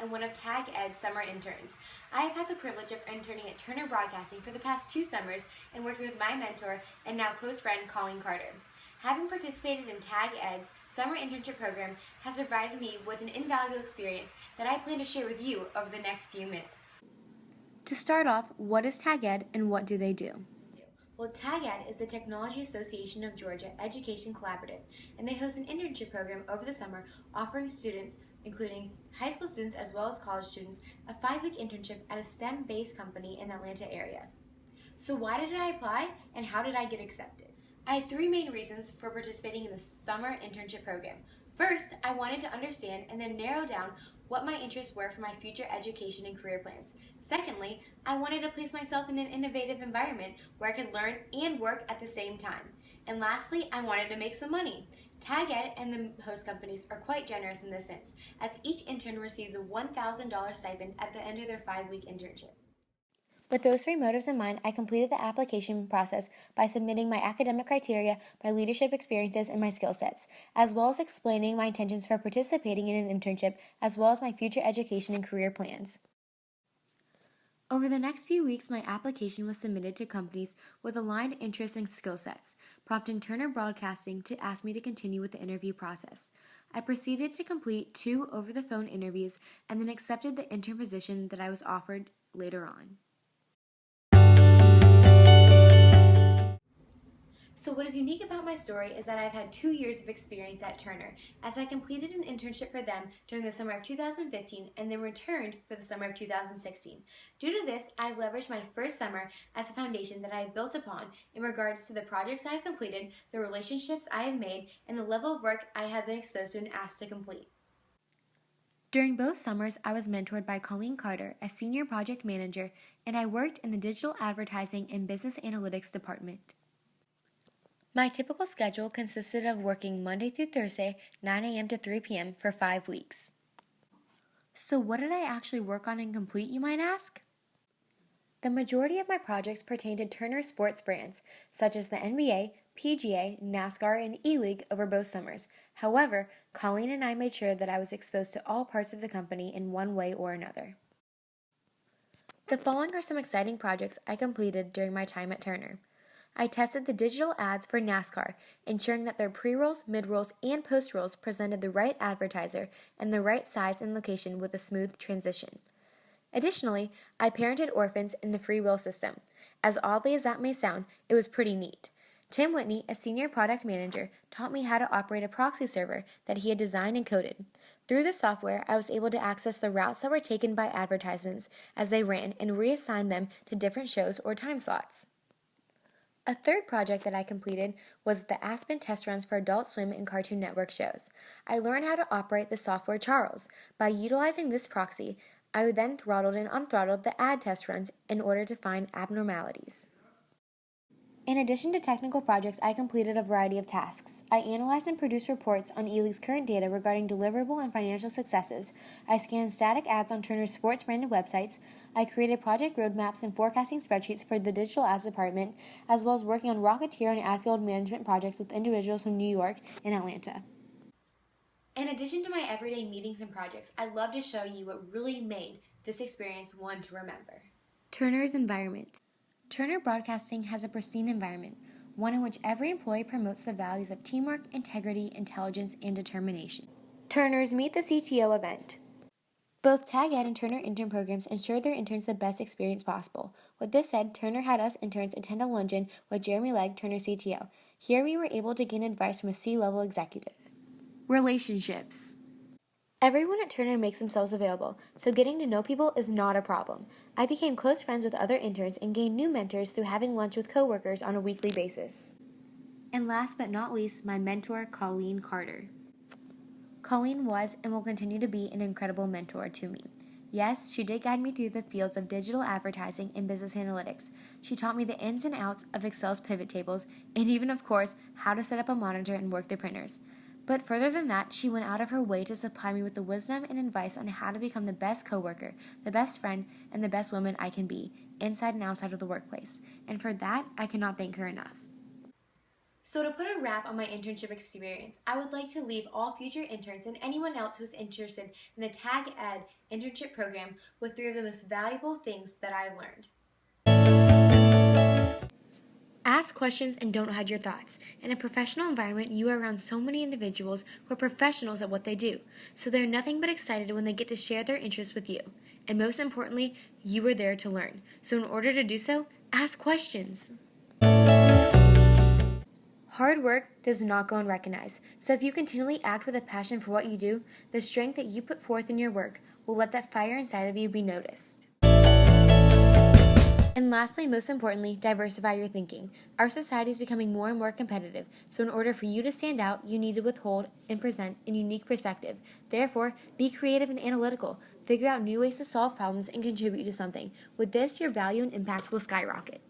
and one of Tag Ed's summer interns. I have had the privilege of interning at Turner Broadcasting for the past 2 summers and working with my mentor and now close friend Colleen Carter. Having participated in Tag Ed's summer internship program has provided me with an invaluable experience that I plan to share with you over the next few minutes. To start off, what is Tag Ed and what do they do? Well, Tag Ed is the Technology Association of Georgia Education Collaborative, and they host an internship program over the summer offering students, including high school students as well as college students, a 5-week internship at a STEM-based company in the Atlanta area. So why did I apply and how did I get accepted? I had 3 main reasons for participating in the summer internship program. First, I wanted to understand and then narrow down what my interests were for my future education and career plans. Secondly, I wanted to place myself in an innovative environment where I could learn and work at the same time. And lastly, I wanted to make some money. Tag Ed and the host companies are quite generous in this sense, as each intern receives a $1,000 stipend at the end of their 5-week internship. With those 3 motives in mind, I completed the application process by submitting my academic criteria, my leadership experiences, and my skill sets, as well as explaining my intentions for participating in an internship, as well as my future education and career plans. Over the next few weeks, my application was submitted to companies with aligned interests and skill sets, prompting Turner Broadcasting to ask me to continue with the interview process. I proceeded to complete 2 over-the-phone interviews and then accepted the intern position that I was offered later on. So what is unique about my story is that I've had 2 years of experience at Turner, as I completed an internship for them during the summer of 2015 and then returned for the summer of 2016. Due to this, I've leveraged my first summer as a foundation that I have built upon in regards to the projects I have completed, the relationships I have made, and the level of work I have been exposed to and asked to complete. During both summers, I was mentored by Colleen Carter as Senior Project Manager, and I worked in the Digital Advertising and Business Analytics Department. My typical schedule consisted of working Monday through Thursday, 9 a.m. to 3 p.m. for 5 weeks. So what did I actually work on and complete, you might ask? The majority of my projects pertain to Turner sports brands, such as the NBA, PGA, NASCAR, and E-League over both summers. However, Colleen and I made sure that I was exposed to all parts of the company in one way or another. The following are some exciting projects I completed during my time at Turner. I tested the digital ads for NASCAR, ensuring that their pre-rolls, mid-rolls, and post-rolls presented the right advertiser and the right size and location with a smooth transition. Additionally, I parented orphans in the free will system. As oddly as that may sound, it was pretty neat. Tim Whitney, a senior product manager, taught me how to operate a proxy server that he had designed and coded. Through the software, I was able to access the routes that were taken by advertisements as they ran and reassign them to different shows or time slots. A third project that I completed was the Aspen test runs for Adult Swim and Cartoon Network shows. I learned how to operate the software Charles. By utilizing this proxy, I then throttled and unthrottled the ad test runs in order to find abnormalities. In addition to technical projects, I completed a variety of tasks. I analyzed and produced reports on E-League's current data regarding deliverable and financial successes. I scanned static ads on Turner's sports-branded websites. I created project roadmaps and forecasting spreadsheets for the digital ads department, as well as working on Rocketeer and ad field management projects with individuals from New York and Atlanta. In addition to my everyday meetings and projects, I'd love to show you what really made this experience one to remember. Turner's environment. Turner Broadcasting has a pristine environment, one in which every employee promotes the values of teamwork, integrity, intelligence, and determination. Turner's Meet the CTO event. Both Tag Ed and Turner intern programs ensure their interns the best experience possible. With this said, Turner had us interns attend a luncheon with Jeremy Legg, Turner CTO. Here we were able to gain advice from a C-level executive. Relationships. Everyone at Turner makes themselves available, so getting to know people is not a problem. I became close friends with other interns and gained new mentors through having lunch with coworkers on a weekly basis. And last but not least, my mentor, Colleen Carter. Colleen was and will continue to be an incredible mentor to me. Yes, she did guide me through the fields of digital advertising and business analytics. She taught me the ins and outs of Excel's pivot tables, and even, of course, how to set up a monitor and work the printers. But further than that, she went out of her way to supply me with the wisdom and advice on how to become the best coworker, the best friend, and the best woman I can be, inside and outside of the workplace. And for that, I cannot thank her enough. So to put a wrap on my internship experience, I would like to leave all future interns and anyone else who's interested in the Tag Ed internship program with 3 of the most valuable things that I've learned. Ask questions and don't hide your thoughts. In a professional environment, you are around so many individuals who are professionals at what they do, so they're nothing but excited when they get to share their interests with you. And most importantly, you are there to learn. So in order to do so, ask questions. Hard work does not go unrecognized, so if you continually act with a passion for what you do, the strength that you put forth in your work will let that fire inside of you be noticed. And lastly, most importantly, diversify your thinking. Our society is becoming more and more competitive, so in order for you to stand out, you need to withhold and present a unique perspective. Therefore, be creative and analytical. Figure out new ways to solve problems and contribute to something. With this, your value and impact will skyrocket.